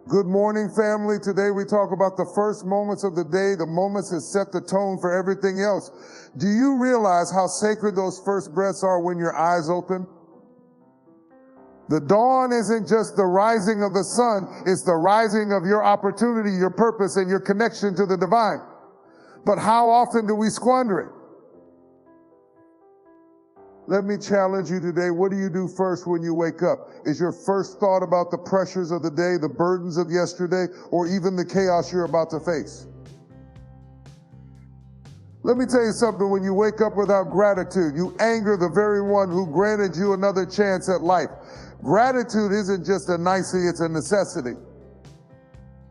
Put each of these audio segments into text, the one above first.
Good morning, family. Today we talk about the first moments of the day, the moments that set the tone for everything else. Do you realize how sacred those first breaths are when your eyes open? The dawn isn't just the rising of the sun, it's the rising of your opportunity, your purpose, and your connection to the divine. But how often do we squander it? Let me challenge you today. What do you do first when you wake up? Is your first thought about the pressures of the day, the burdens of yesterday, or even the chaos you're about to face? Let me tell you something. When you wake up without gratitude, you anger the very one who granted you another chance at life. Gratitude isn't just a nicety, it's a necessity.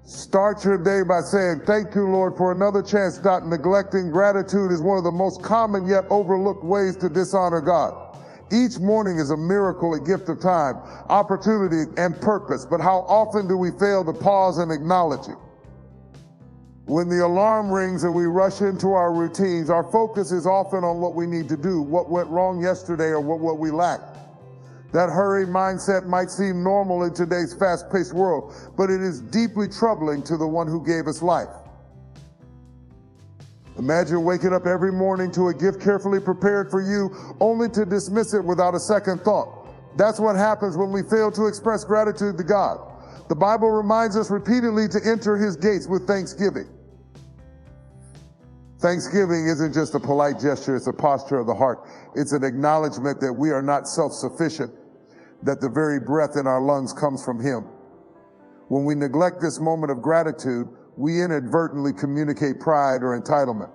Start your day by saying, thank you, Lord, for another chance. Not neglecting gratitude is one of the most common yet overlooked ways to dishonor God. Each morning is a miracle, a gift of time, opportunity, and purpose. But how often do we fail to pause and acknowledge it? When the alarm rings and we rush into our routines, our focus is often on what we need to do, what went wrong yesterday, or what we lack. That hurried mindset might seem normal in today's fast-paced world, but it is deeply troubling to the one who gave us life. Imagine waking up every morning to a gift carefully prepared for you, only to dismiss it without a second thought. That's what happens when we fail to express gratitude to God. The Bible reminds us repeatedly to enter his gates with thanksgiving. Thanksgiving isn't just a polite gesture, it's a posture of the heart. It's an acknowledgement that we are not self-sufficient, that the very breath in our lungs comes from him. When we neglect this moment of gratitude, we inadvertently communicate pride or entitlement.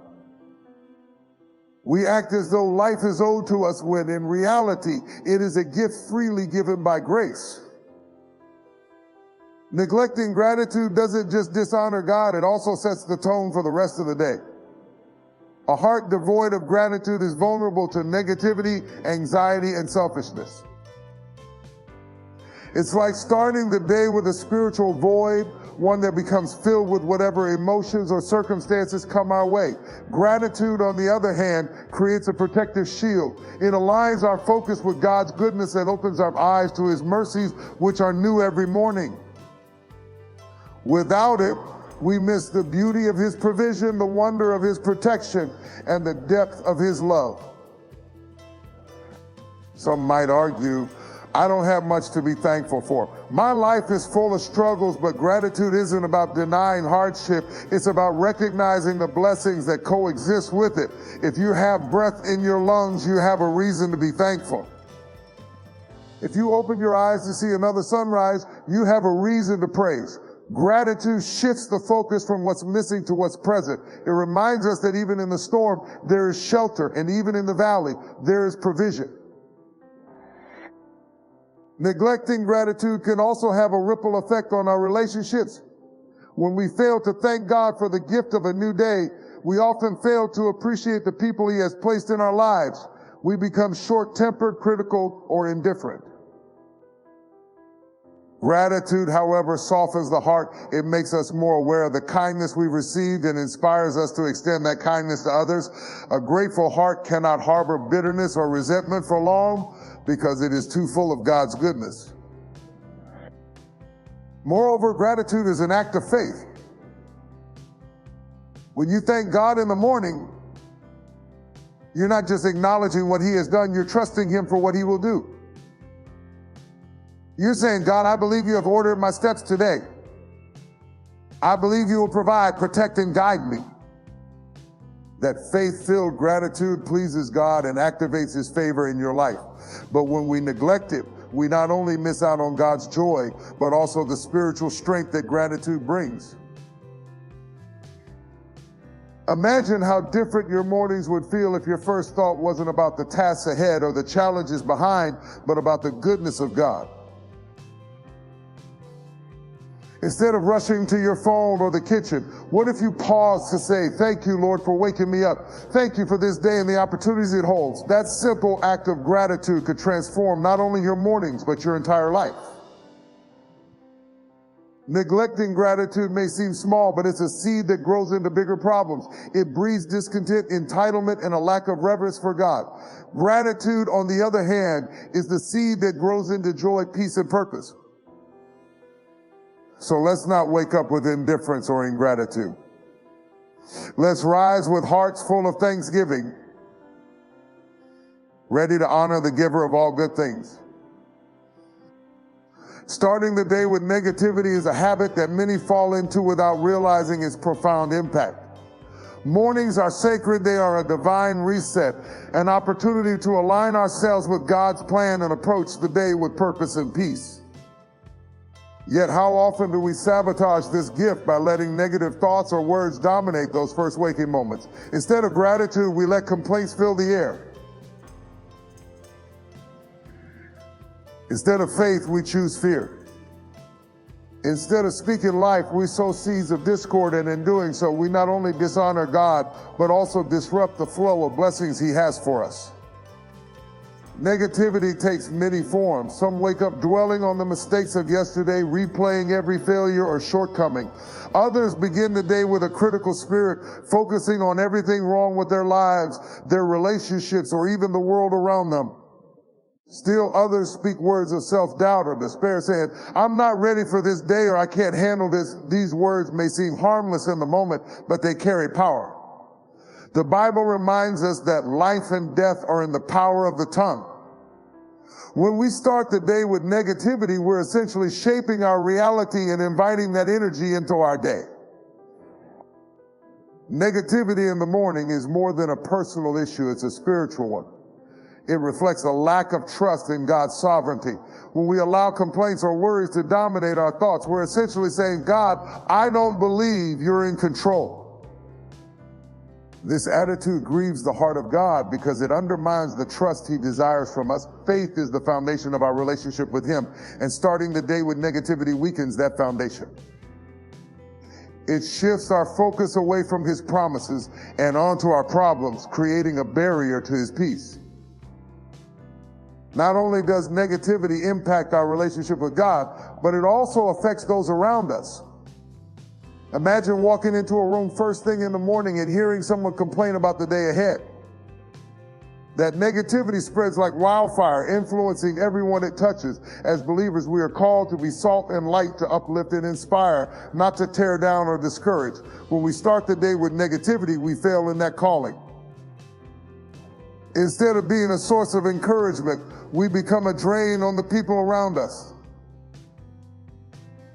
We act as though life is owed to us when in reality, it is a gift freely given by grace. Neglecting gratitude doesn't just dishonor God, it also sets the tone for the rest of the day. A heart devoid of gratitude is vulnerable to negativity, anxiety, and selfishness. It's like starting the day with a spiritual void, one that becomes filled with whatever emotions or circumstances come our way. Gratitude, on the other hand, creates a protective shield. It aligns our focus with God's goodness and opens our eyes to his mercies, which are new every morning. Without it, we miss the beauty of his provision, the wonder of his protection, and the depth of his love. Some might argue, I don't have much to be thankful for. My life is full of struggles, but gratitude isn't about denying hardship. It's about recognizing the blessings that coexist with it. If you have breath in your lungs, you have a reason to be thankful. If you open your eyes to see another sunrise, you have a reason to praise. Gratitude shifts the focus from what's missing to what's present. It reminds us that even in the storm, there is shelter, and even in the valley, there is provision. Neglecting gratitude can also have a ripple effect on our relationships. When we fail to thank God for the gift of a new day, we often fail to appreciate the people he has placed in our lives. We become short-tempered, critical, or indifferent. Gratitude, however, softens the heart. It makes us more aware of the kindness we've received and inspires us to extend that kindness to others. A grateful heart cannot harbor bitterness or resentment for long because it is too full of God's goodness. Moreover, gratitude is an act of faith. When you thank God in the morning, you're not just acknowledging what he has done, you're trusting him for what he will do. You're saying, God, I believe you have ordered my steps today. I believe you will provide, protect, and guide me. That faith-filled gratitude pleases God and activates his favor in your life. But when we neglect it, we not only miss out on God's joy, but also the spiritual strength that gratitude brings. Imagine how different your mornings would feel if your first thought wasn't about the tasks ahead or the challenges behind, but about the goodness of God. Instead of rushing to your phone or the kitchen, what if you pause to say, thank you, Lord, for waking me up. Thank you for this day and the opportunities it holds. That simple act of gratitude could transform not only your mornings, but your entire life. Neglecting gratitude may seem small, but it's a seed that grows into bigger problems. It breeds discontent, entitlement, and a lack of reverence for God. Gratitude, on the other hand, is the seed that grows into joy, peace, and purpose. So let's not wake up with indifference or ingratitude. Let's rise with hearts full of thanksgiving, ready to honor the giver of all good things. Starting the day with negativity is a habit that many fall into without realizing its profound impact. Mornings are sacred. They are a divine reset, an opportunity to align ourselves with God's plan and approach the day with purpose and peace. Yet how often do we sabotage this gift by letting negative thoughts or words dominate those first waking moments? Instead of gratitude, we let complaints fill the air. Instead of faith, we choose fear. Instead of speaking life, we sow seeds of discord, and in doing so, we not only dishonor God, but also disrupt the flow of blessings He has for us. Negativity takes many forms. Some wake up dwelling on the mistakes of yesterday, replaying every failure or shortcoming. Others begin the day with a critical spirit, focusing on everything wrong with their lives, their relationships, or even the world around them. Still others speak words of self-doubt or despair, saying, I'm not ready for this day, or I can't handle this. These words may seem harmless in the moment, but they carry power. The Bible reminds us that life and death are in the power of the tongue. When we start the day with negativity, we're essentially shaping our reality and inviting that energy into our day. Negativity in the morning is more than a personal issue, it's a spiritual one. It reflects a lack of trust in God's sovereignty. When we allow complaints or worries to dominate our thoughts, we're essentially saying, God, I don't believe you're in control. This attitude grieves the heart of God because it undermines the trust He desires from us. Faith is the foundation of our relationship with Him, and starting the day with negativity weakens that foundation. It shifts our focus away from His promises and onto our problems, creating a barrier to His peace. Not only does negativity impact our relationship with God, but it also affects those around us. Imagine walking into a room first thing in the morning and hearing someone complain about the day ahead. That negativity spreads like wildfire, influencing everyone it touches. As believers, we are called to be salt and light, to uplift and inspire, not to tear down or discourage. When we start the day with negativity, we fail in that calling. Instead of being a source of encouragement, we become a drain on the people around us.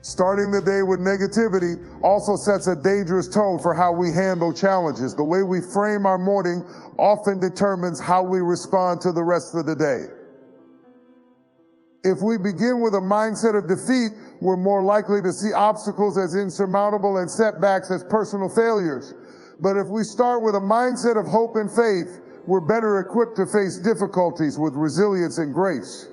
Starting the day with negativity also sets a dangerous tone for how we handle challenges. The way we frame our morning often determines how we respond to the rest of the day. If we begin with a mindset of defeat, we're more likely to see obstacles as insurmountable and setbacks as personal failures. But if we start with a mindset of hope and faith, we're better equipped to face difficulties with resilience and grace.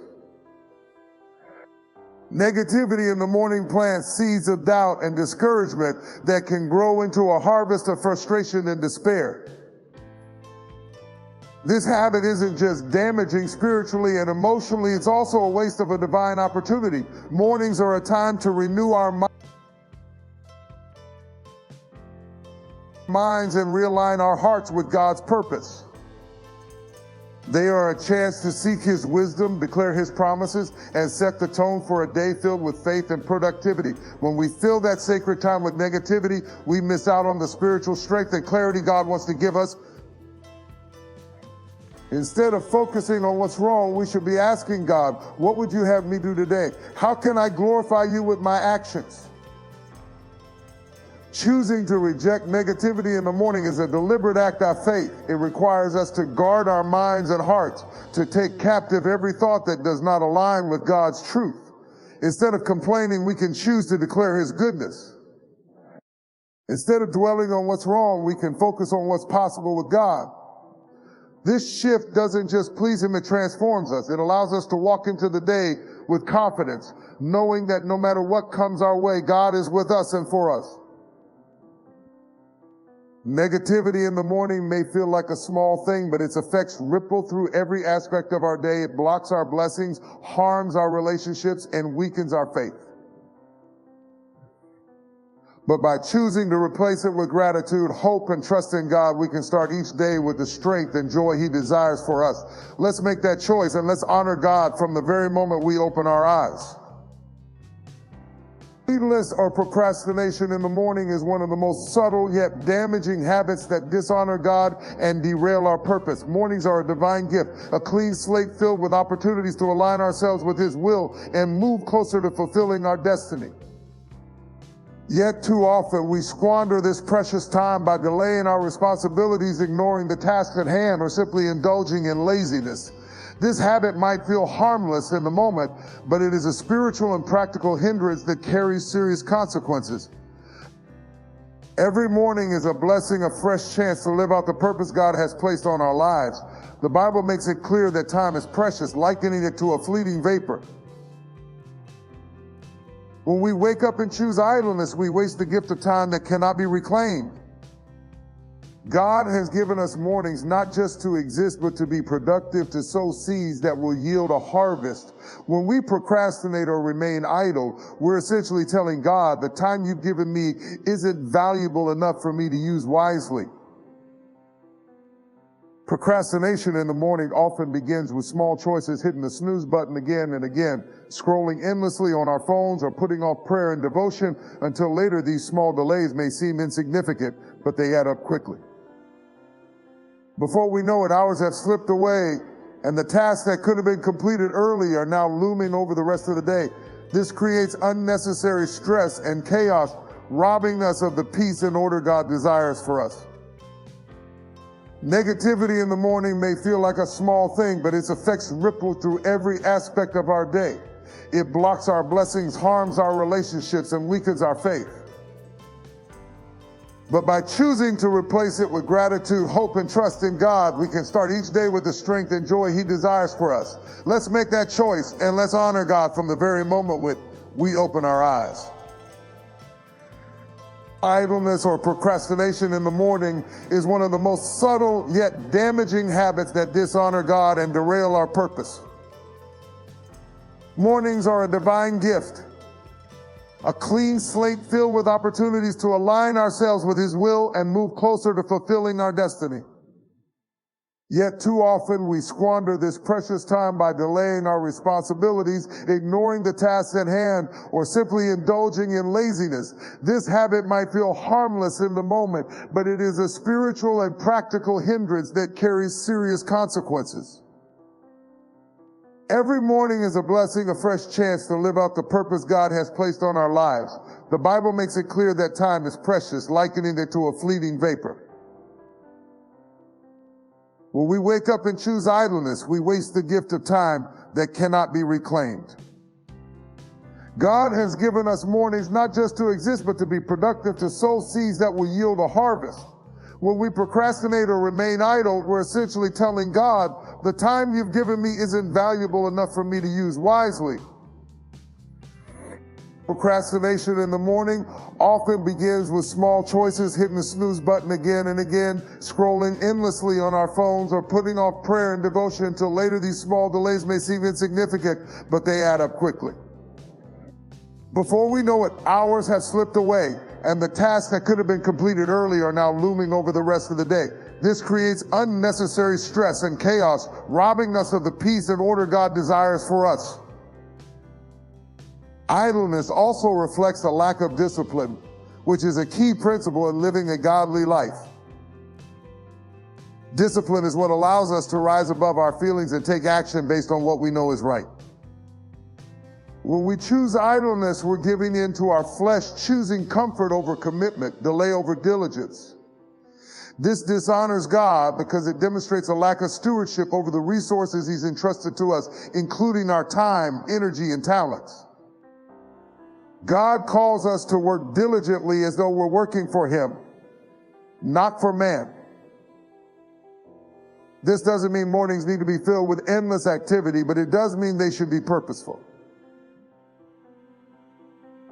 Negativity in the morning plants seeds of doubt and discouragement that can grow into a harvest of frustration and despair. This habit isn't just damaging spiritually and emotionally, it's also a waste of a divine opportunity. Mornings are a time to renew our minds and realign our hearts with God's purpose. They are a chance to seek His wisdom, declare His promises, and set the tone for a day filled with faith and productivity. When we fill that sacred time with negativity, we miss out on the spiritual strength and clarity God wants to give us. Instead of focusing on what's wrong, we should be asking God, what would you have me do today? How can I glorify you with my actions? Choosing to reject negativity in the morning is a deliberate act of faith. It requires us to guard our minds and hearts, to take captive every thought that does not align with God's truth. Instead of complaining, we can choose to declare His goodness. Instead of dwelling on what's wrong, we can focus on what's possible with God. This shift doesn't just please Him, it transforms us. It allows us to walk into the day with confidence, knowing that no matter what comes our way, God is with us and for us. Negativity in the morning may feel like a small thing, but its effects ripple through every aspect of our day. It blocks our blessings, harms our relationships, and weakens our faith. But by choosing to replace it with gratitude, hope, and trust in God, we can start each day with the strength and joy He desires for us. Let's make that choice and let's honor God from the very moment we open our eyes. Idleness or procrastination in the morning is one of the most subtle yet damaging habits that dishonor God and derail our purpose. Mornings are a divine gift, a clean slate filled with opportunities to align ourselves with His will and move closer to fulfilling our destiny. Yet too often we squander this precious time by delaying our responsibilities, ignoring the task at hand, or simply indulging in laziness. This habit might feel harmless in the moment, but it is a spiritual and practical hindrance that carries serious consequences. Every morning is a blessing, a fresh chance to live out the purpose God has placed on our lives. The Bible makes it clear that time is precious, likening it to a fleeting vapor. When we wake up and choose idleness, we waste the gift of time that cannot be reclaimed. God has given us mornings not just to exist, but to be productive, to sow seeds that will yield a harvest. When we procrastinate or remain idle, we're essentially telling God, the time you've given me isn't valuable enough for me to use wisely. Procrastination in the morning often begins with small choices, hitting the snooze button again and again, scrolling endlessly on our phones, or putting off prayer and devotion until later. These small delays may seem insignificant, but they add up quickly. Before we know it, hours have slipped away, and the tasks that could have been completed early are now looming over the rest of the day. This creates unnecessary stress and chaos, robbing us of the peace and order God desires for us. Negativity in the morning may feel like a small thing, but its effects ripple through every aspect of our day. It blocks our blessings, harms our relationships, and weakens our faith. But by choosing to replace it with gratitude, hope, and trust in God, we can start each day with the strength and joy He desires for us. Let's make that choice, and let's honor God from the very moment we open our eyes. Idleness or procrastination in the morning is one of the most subtle yet damaging habits that dishonor God and derail our purpose. Mornings are a divine gift, a clean slate filled with opportunities to align ourselves with His will and move closer to fulfilling our destiny. Yet too often we squander this precious time by delaying our responsibilities, ignoring the tasks at hand, or simply indulging in laziness. This habit might feel harmless in the moment, but it is a spiritual and practical hindrance that carries serious consequences. Every morning is a blessing, a fresh chance to live out the purpose God has placed on our lives. The Bible makes it clear that time is precious, likening it to a fleeting vapor. When we wake up and choose idleness, we waste the gift of time that cannot be reclaimed. God has given us mornings not just to exist, but to be productive, to sow seeds that will yield a harvest. When we procrastinate or remain idle, we're essentially telling God, the time you've given me isn't valuable enough for me to use wisely. Procrastination in the morning often begins with small choices, hitting the snooze button again and again, scrolling endlessly on our phones, or putting off prayer and devotion until later. These small delays may seem insignificant, but they add up quickly. Before we know it, hours have slipped away, and the tasks that could have been completed early are now looming over the rest of the day. This creates unnecessary stress and chaos, robbing us of the peace and order God desires for us. Idleness also reflects a lack of discipline, which is a key principle in living a godly life. Discipline is what allows us to rise above our feelings and take action based on what we know is right. When we choose idleness, we're giving in to our flesh, choosing comfort over commitment, delay over diligence. This dishonors God because it demonstrates a lack of stewardship over the resources He's entrusted to us, including our time, energy, and talents. God calls us to work diligently as though we're working for Him, not for man. This doesn't mean mornings need to be filled with endless activity, but it does mean they should be purposeful.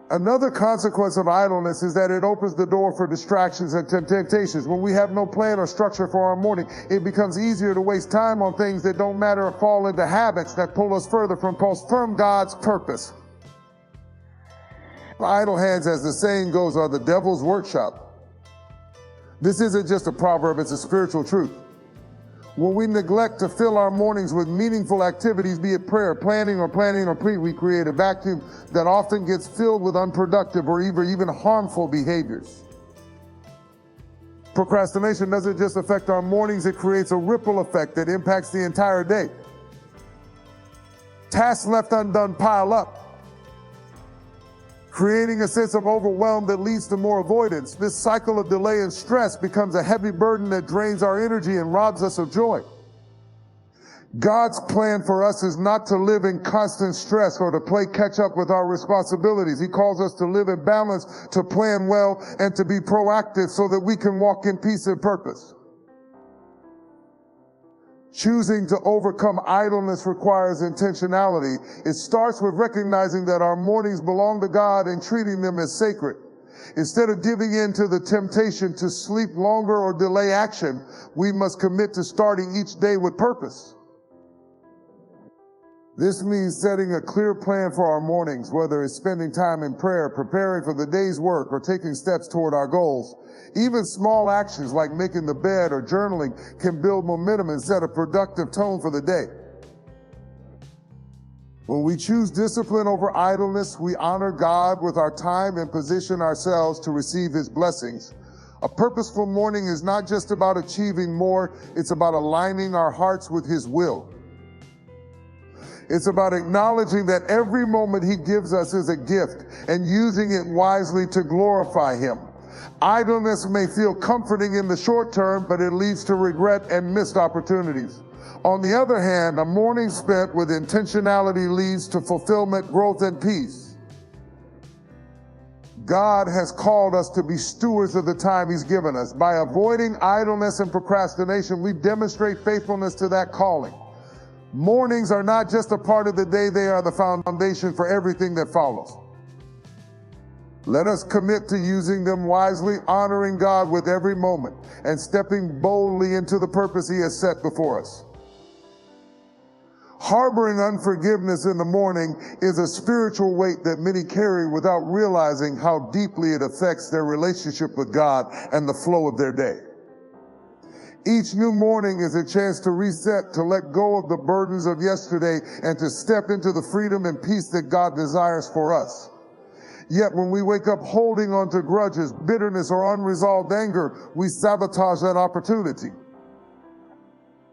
Another consequence of idleness is that it opens the door for distractions and temptations. When we have no plan or structure for our morning, it becomes easier to waste time on things that don't matter or fall into habits that pull us further from God's purpose. Idle hands, as the saying goes, are the devil's workshop. This isn't just a proverb, it's a spiritual truth. When we neglect to fill our mornings with meaningful activities, be it prayer, planning or pre, we create a vacuum that often gets filled with unproductive or even harmful behaviors. Procrastination doesn't just affect our mornings, it creates a ripple effect that impacts the entire day. Tasks left undone pile up, creating a sense of overwhelm that leads to more avoidance. This cycle of delay and stress becomes a heavy burden that drains our energy and robs us of joy. God's plan for us is not to live in constant stress or to play catch up with our responsibilities. He calls us to live in balance, to plan well, and to be proactive so that we can walk in peace and purpose. Choosing to overcome idleness requires intentionality. It starts with recognizing that our mornings belong to God and treating them as sacred. Instead of giving in to the temptation to sleep longer or delay action, we must commit to starting each day with purpose. This means setting a clear plan for our mornings, whether it's spending time in prayer, preparing for the day's work, or taking steps toward our goals. Even small actions like making the bed or journaling can build momentum and set a productive tone for the day. When we choose discipline over idleness, we honor God with our time and position ourselves to receive His blessings. A purposeful morning is not just about achieving more, it's about aligning our hearts with His will. It's about acknowledging that every moment He gives us is a gift and using it wisely to glorify Him. Idleness may feel comforting in the short term, but it leads to regret and missed opportunities. On the other hand, a morning spent with intentionality leads to fulfillment, growth, and peace. God has called us to be stewards of the time He's given us. By avoiding idleness and procrastination, we demonstrate faithfulness to that calling. Mornings are not just a part of the day, they are the foundation for everything that follows. Let us commit to using them wisely, honoring God with every moment, and stepping boldly into the purpose He has set before us. Harboring unforgiveness in the morning is a spiritual weight that many carry without realizing how deeply it affects their relationship with God and the flow of their day. Each new morning is a chance to reset, to let go of the burdens of yesterday, and to step into the freedom and peace that God desires for us. Yet when we wake up holding on to grudges, bitterness, or unresolved anger, we sabotage that opportunity.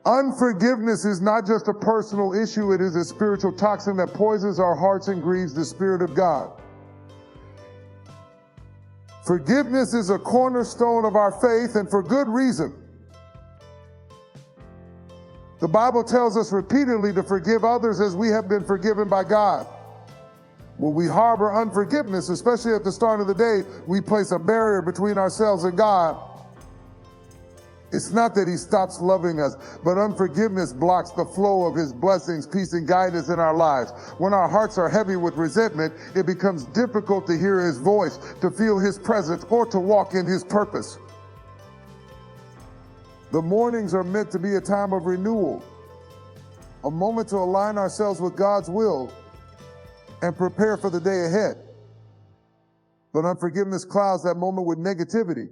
Unforgiveness is not just a personal issue, it is a spiritual toxin that poisons our hearts and grieves the Spirit of God. Forgiveness is a cornerstone of our faith, and for good reason. The Bible tells us repeatedly to forgive others as we have been forgiven by God. When we harbor unforgiveness, especially at the start of the day, we place a barrier between ourselves and God. It's not that He stops loving us, but unforgiveness blocks the flow of His blessings, peace, and guidance in our lives. When our hearts are heavy with resentment, it becomes difficult to hear His voice, to feel His presence, or to walk in His purpose. The mornings are meant to be a time of renewal, a moment to align ourselves with God's will and prepare for the day ahead. But unforgiveness clouds that moment with negativity.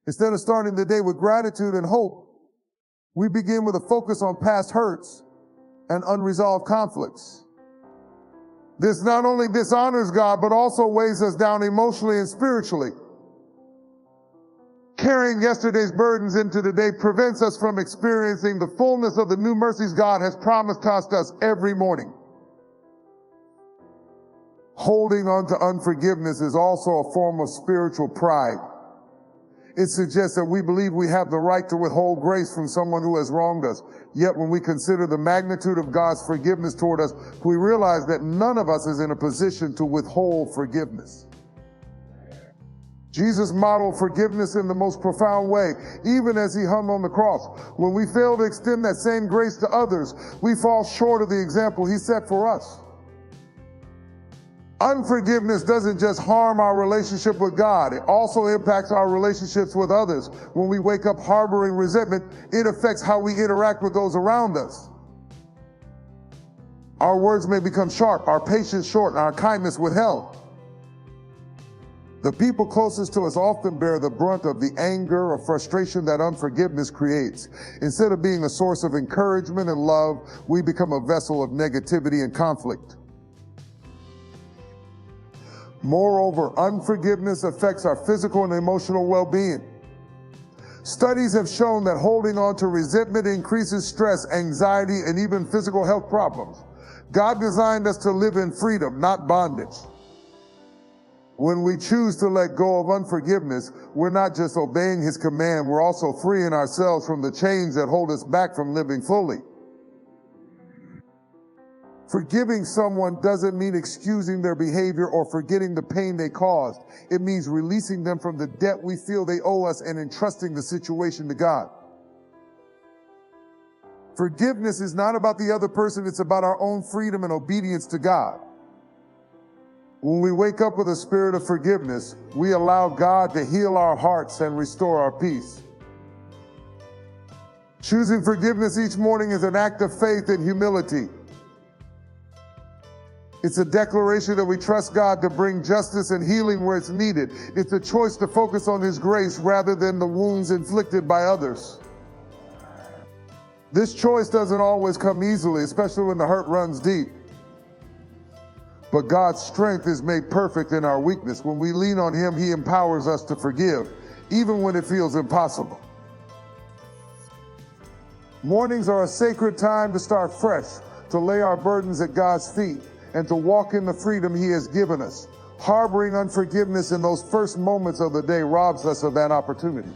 Instead of starting the day with gratitude and hope, we begin with a focus on past hurts and unresolved conflicts. This not only dishonors God, but also weighs us down emotionally and spiritually. Carrying yesterday's burdens into the day prevents us from experiencing the fullness of the new mercies God has promised us every morning. Holding on to unforgiveness is also a form of spiritual pride. It suggests that we believe we have the right to withhold grace from someone who has wronged us. Yet when we consider the magnitude of God's forgiveness toward us, we realize that none of us is in a position to withhold forgiveness. Jesus modeled forgiveness in the most profound way, even as He hung on the cross. When we fail to extend that same grace to others, we fall short of the example He set for us. Unforgiveness doesn't just harm our relationship with God, it also impacts our relationships with others. When we wake up harboring resentment, it affects how we interact with those around us. Our words may become sharp, our patience short, and our kindness withheld. The people closest to us often bear the brunt of the anger or frustration that unforgiveness creates. Instead of being a source of encouragement and love, we become a vessel of negativity and conflict. Moreover, unforgiveness affects our physical and emotional well-being. Studies have shown that holding on to resentment increases stress, anxiety, and even physical health problems. God designed us to live in freedom, not bondage. When we choose to let go of unforgiveness, we're not just obeying His command, we're also freeing ourselves from the chains that hold us back from living fully. Forgiving someone doesn't mean excusing their behavior or forgetting the pain they caused. It means releasing them from the debt we feel they owe us and entrusting the situation to God. Forgiveness is not about the other person, it's about our own freedom and obedience to God. When we wake up with a spirit of forgiveness, we allow God to heal our hearts and restore our peace. Choosing forgiveness each morning is an act of faith and humility. It's a declaration that we trust God to bring justice and healing where it's needed. It's a choice to focus on His grace rather than the wounds inflicted by others. This choice doesn't always come easily, especially when the hurt runs deep. But God's strength is made perfect in our weakness. When we lean on Him, He empowers us to forgive, even when it feels impossible. Mornings are a sacred time to start fresh, to lay our burdens at God's feet, and to walk in the freedom He has given us. Harboring unforgiveness in those first moments of the day robs us of that opportunity.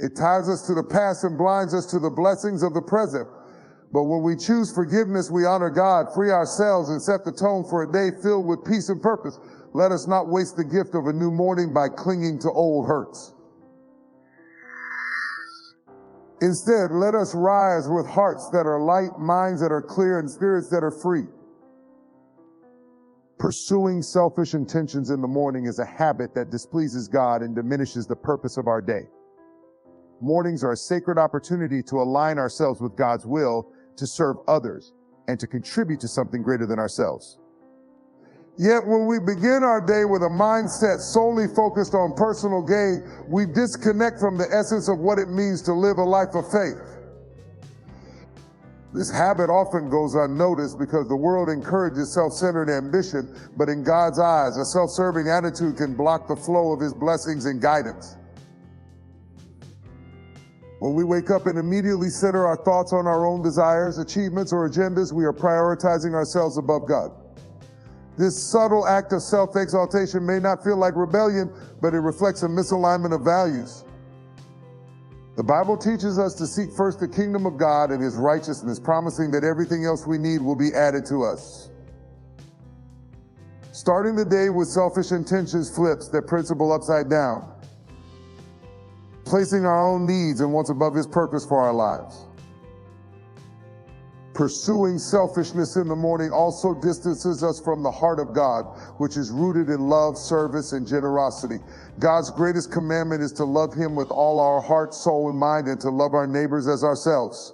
It ties us to the past and blinds us to the blessings of the present. But when we choose forgiveness, we honor God, free ourselves, and set the tone for a day filled with peace and purpose. Let us not waste the gift of a new morning by clinging to old hurts. Instead, let us rise with hearts that are light, minds that are clear, and spirits that are free. Pursuing selfish intentions in the morning is a habit that displeases God and diminishes the purpose of our day. Mornings are a sacred opportunity to align ourselves with God's will, to serve others, and to contribute to something greater than ourselves. Yet when we begin our day with a mindset solely focused on personal gain, we disconnect from the essence of what it means to live a life of faith. This habit often goes unnoticed because the world encourages self-centered ambition, but in God's eyes, a self-serving attitude can block the flow of His blessings and guidance. When we wake up and immediately center our thoughts on our own desires, achievements, or agendas, we are prioritizing ourselves above God. This subtle act of self-exaltation may not feel like rebellion, but it reflects a misalignment of values. The Bible teaches us to seek first the kingdom of God and His righteousness, promising that everything else we need will be added to us. Starting the day with selfish intentions flips that principle upside down, placing our own needs and what's above His purpose for our lives. Pursuing selfishness in the morning also distances us from the heart of God, which is rooted in love, service, and generosity. God's greatest commandment is to love Him with all our heart, soul, and mind, and to love our neighbors as ourselves.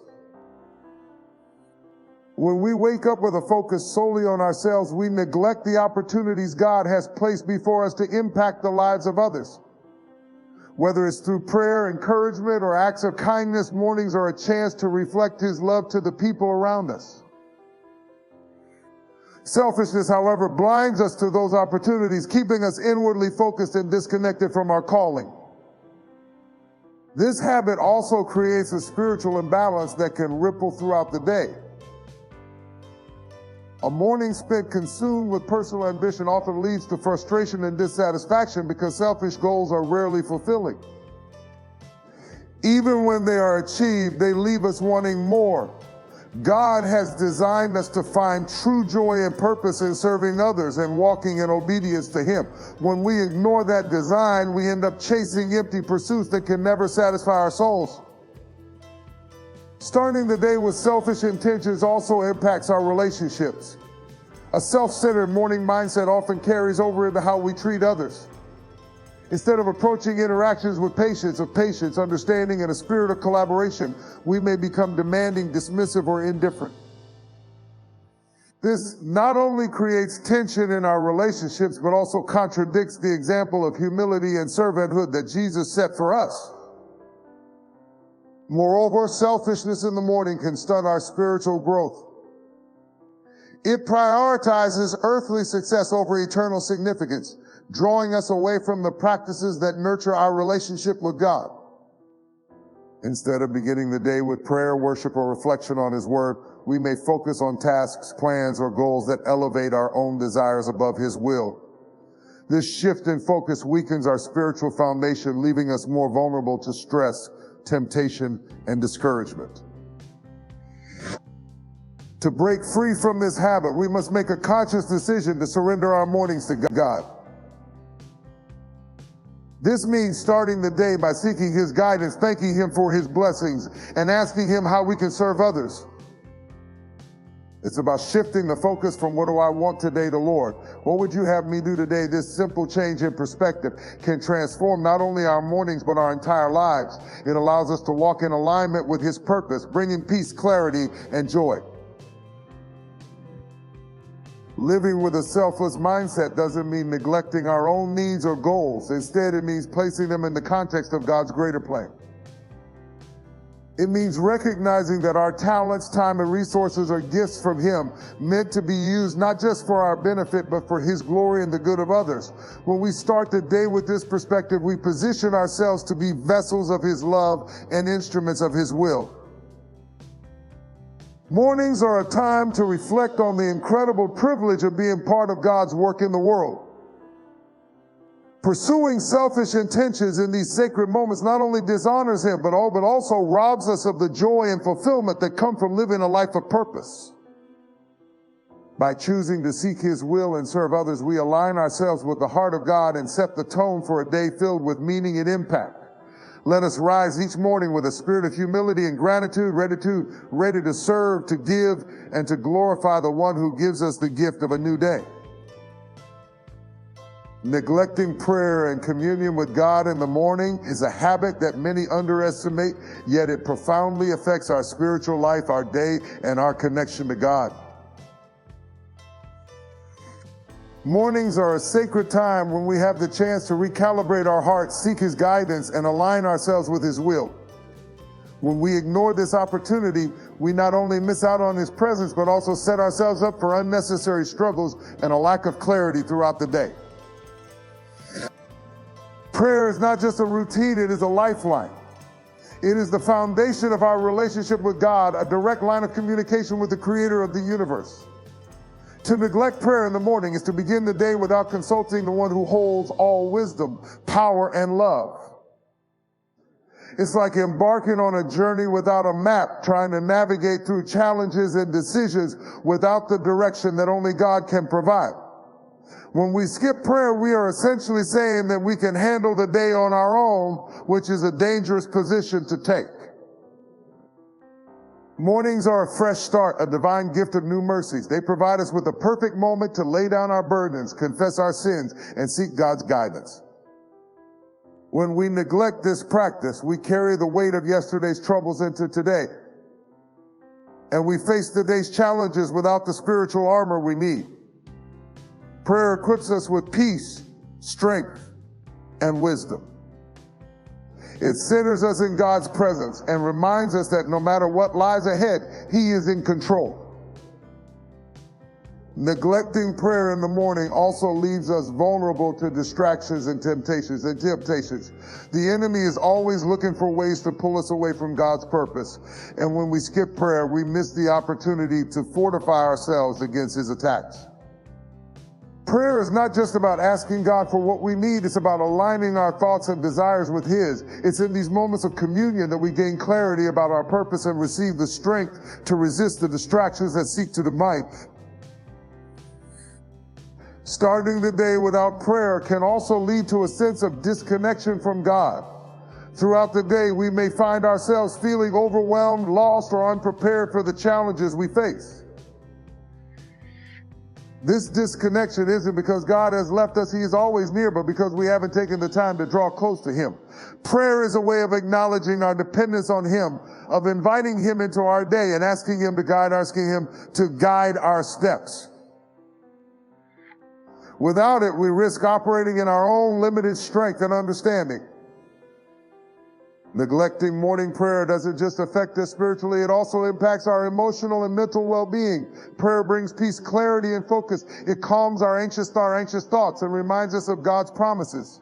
When we wake up with a focus solely on ourselves, we neglect the opportunities God has placed before us to impact the lives of others. Whether it's through prayer, encouragement, or acts of kindness, mornings are a chance to reflect His love to the people around us. Selfishness, however, blinds us to those opportunities, keeping us inwardly focused and disconnected from our calling. This habit also creates a spiritual imbalance that can ripple throughout the day. A morning spent consumed with personal ambition often leads to frustration and dissatisfaction because selfish goals are rarely fulfilling. Even when they are achieved, they leave us wanting more. God has designed us to find true joy and purpose in serving others and walking in obedience to Him. When we ignore that design, we end up chasing empty pursuits that can never satisfy our souls. Starting the day with selfish intentions also impacts our relationships. A self-centered morning mindset often carries over into how we treat others. Instead of approaching interactions with patience, understanding, and a spirit of collaboration, we may become demanding, dismissive, or indifferent. This not only creates tension in our relationships, but also contradicts the example of humility and servanthood that Jesus set for us. Moreover, selfishness in the morning can stunt our spiritual growth. It prioritizes earthly success over eternal significance, drawing us away from the practices that nurture our relationship with God. Instead of beginning the day with prayer, worship, or reflection on His Word, we may focus on tasks, plans, or goals that elevate our own desires above His will. This shift in focus weakens our spiritual foundation, leaving us more vulnerable to stress, temptation, and discouragement. To break free from this habit, we must make a conscious decision to surrender our mornings to God. This means starting the day by seeking His guidance, thanking Him for His blessings, and asking Him how we can serve others. It's about shifting the focus from what do I want today to Lord. What would you have me do today? This simple change in perspective can transform not only our mornings, but our entire lives. It allows us to walk in alignment with His purpose, bringing peace, clarity, and joy. Living with a selfless mindset doesn't mean neglecting our own needs or goals. Instead, it means placing them in the context of God's greater plan. It means recognizing that our talents, time, and resources are gifts from Him, meant to be used not just for our benefit, but for His glory and the good of others. When we start the day with this perspective, we position ourselves to be vessels of His love and instruments of His will. Mornings are a time to reflect on the incredible privilege of being part of God's work in the world. Pursuing selfish intentions in these sacred moments not only dishonors Him, but also robs us of the joy and fulfillment that come from living a life of purpose. By choosing to seek His will and serve others, we align ourselves with the heart of God and set the tone for a day filled with meaning and impact. Let us rise each morning with a spirit of humility and gratitude, ready to serve, to give, and to glorify the One who gives us the gift of a new day. Neglecting prayer and communion with God in the morning is a habit that many underestimate, yet it profoundly affects our spiritual life, our day, and our connection to God. Mornings are a sacred time when we have the chance to recalibrate our hearts, seek His guidance, and align ourselves with His will. When we ignore this opportunity, we not only miss out on His presence, but also set ourselves up for unnecessary struggles and a lack of clarity throughout the day. Prayer is not just a routine, it is a lifeline. It is the foundation of our relationship with God, a direct line of communication with the Creator of the universe. To neglect prayer in the morning is to begin the day without consulting the One who holds all wisdom, power, and love. It's like embarking on a journey without a map, trying to navigate through challenges and decisions without the direction that only God can provide. When we skip prayer, we are essentially saying that we can handle the day on our own, which is a dangerous position to take. Mornings are a fresh start, a divine gift of new mercies. They provide us with a perfect moment to lay down our burdens, confess our sins, and seek God's guidance. When we neglect this practice, we carry the weight of yesterday's troubles into today. And we face today's challenges without the spiritual armor we need. Prayer equips us with peace, strength, and wisdom. It centers us in God's presence and reminds us that no matter what lies ahead, He is in control. Neglecting prayer in the morning also leaves us vulnerable to distractions and temptations. The enemy is always looking for ways to pull us away from God's purpose. And when we skip prayer, we miss the opportunity to fortify ourselves against his attacks. Prayer is not just about asking God for what we need. It's about aligning our thoughts and desires with His. It's in these moments of communion that we gain clarity about our purpose and receive the strength to resist the distractions that seek to divide. Starting the day without prayer can also lead to a sense of disconnection from God. Throughout the day, we may find ourselves feeling overwhelmed, lost, or unprepared for the challenges we face. This disconnection isn't because God has left us, He is always near, but because we haven't taken the time to draw close to Him. Prayer is a way of acknowledging our dependence on Him, of inviting Him into our day and asking Him to guide our steps. Without it, we risk operating in our own limited strength and understanding. Neglecting morning prayer doesn't just affect us spiritually, it also impacts our emotional and mental well-being. Prayer brings peace, clarity, and focus. It calms our anxious thoughts and reminds us of God's promises.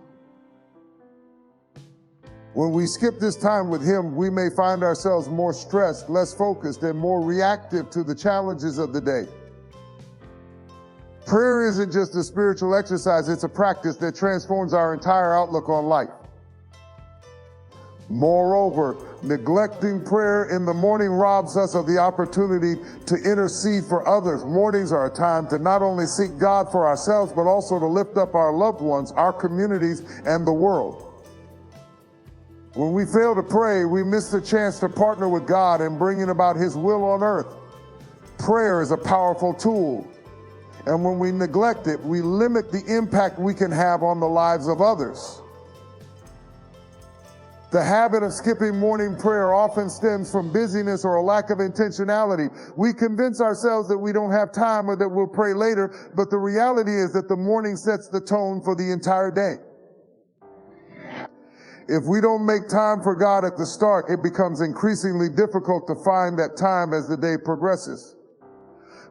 When we skip this time with Him, we may find ourselves more stressed, less focused, and more reactive to the challenges of the day. Prayer isn't just a spiritual exercise, it's a practice that transforms our entire outlook on life. Moreover, neglecting prayer in the morning robs us of the opportunity to intercede for others. Mornings are a time to not only seek God for ourselves, but also to lift up our loved ones, our communities, and the world. When we fail to pray, we miss the chance to partner with God in bringing about His will on earth. Prayer is a powerful tool, and when we neglect it, we limit the impact we can have on the lives of others. The habit of skipping morning prayer often stems from busyness or a lack of intentionality. We convince ourselves that we don't have time or that we'll pray later, but the reality is that the morning sets the tone for the entire day. If we don't make time for God at the start, it becomes increasingly difficult to find that time as the day progresses.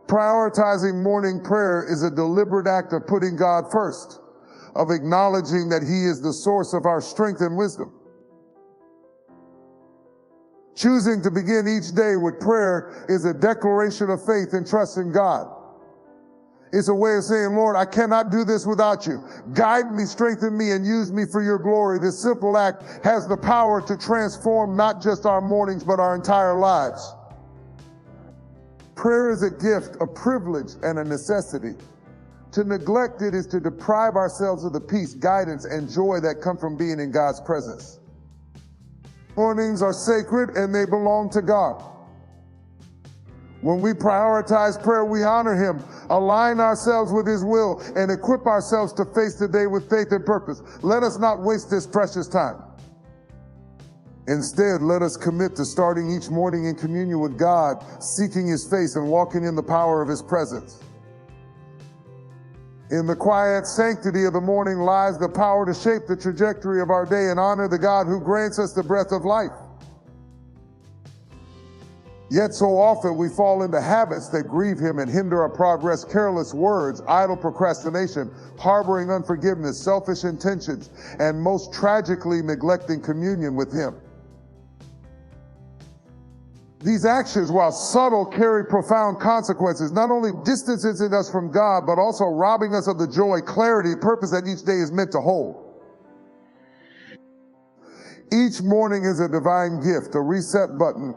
Prioritizing morning prayer is a deliberate act of putting God first, of acknowledging that He is the source of our strength and wisdom. Choosing to begin each day with prayer is a declaration of faith and trust in God. It's a way of saying, Lord, I cannot do this without you. Guide me, strengthen me, and use me for your glory. This simple act has the power to transform not just our mornings, but our entire lives. Prayer is a gift, a privilege, and a necessity. To neglect it is to deprive ourselves of the peace, guidance, and joy that come from being in God's presence. Mornings are sacred and they belong to God. When we prioritize prayer, we honor Him, align ourselves with His will, and equip ourselves to face the day with faith and purpose. Let us not waste this precious time. Instead, let us commit to starting each morning in communion with God, seeking His face and walking in the power of His presence. In the quiet sanctity of the morning lies the power to shape the trajectory of our day and honor the God who grants us the breath of life. Yet so often we fall into habits that grieve Him and hinder our progress: careless words, idle procrastination, harboring unforgiveness, selfish intentions, and most tragically, neglecting communion with Him. These actions, while subtle, carry profound consequences, not only distancing us from God, but also robbing us of the joy, clarity, purpose that each day is meant to hold. Each morning is a divine gift, a reset button,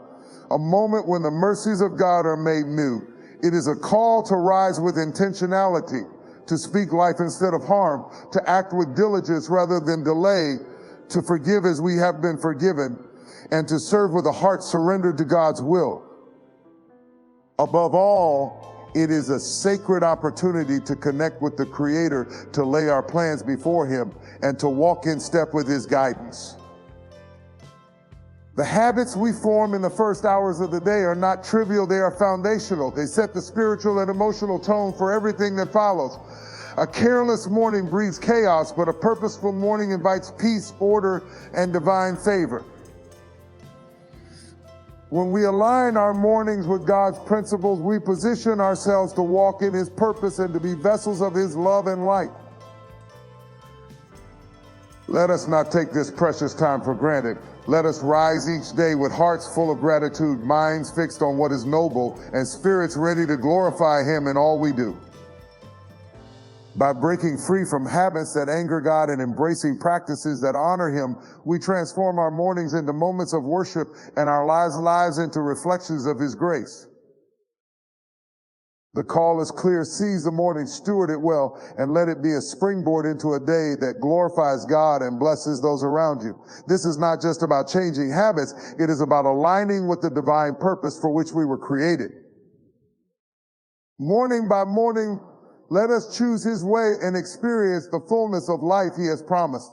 a moment when the mercies of God are made new. It is a call to rise with intentionality, to speak life instead of harm, to act with diligence rather than delay, to forgive as we have been forgiven, and to serve with a heart surrendered to God's will. Above all, it is a sacred opportunity to connect with the Creator, to lay our plans before Him, and to walk in step with His guidance. The habits we form in the first hours of the day are not trivial, they are foundational. They set the spiritual and emotional tone for everything that follows. A careless morning breeds chaos, but a purposeful morning invites peace, order, and divine favor. When we align our mornings with God's principles, we position ourselves to walk in His purpose and to be vessels of His love and light. Let us not take this precious time for granted. Let us rise each day with hearts full of gratitude, minds fixed on what is noble, and spirits ready to glorify Him in all we do. By breaking free from habits that anger God and embracing practices that honor Him, we transform our mornings into moments of worship and our lives into reflections of His grace. The call is clear: seize the morning, steward it well, and let it be a springboard into a day that glorifies God and blesses those around you. This is not just about changing habits, it is about aligning with the divine purpose for which we were created. Morning by morning, Let us choose his way and experience the fullness of life he has promised.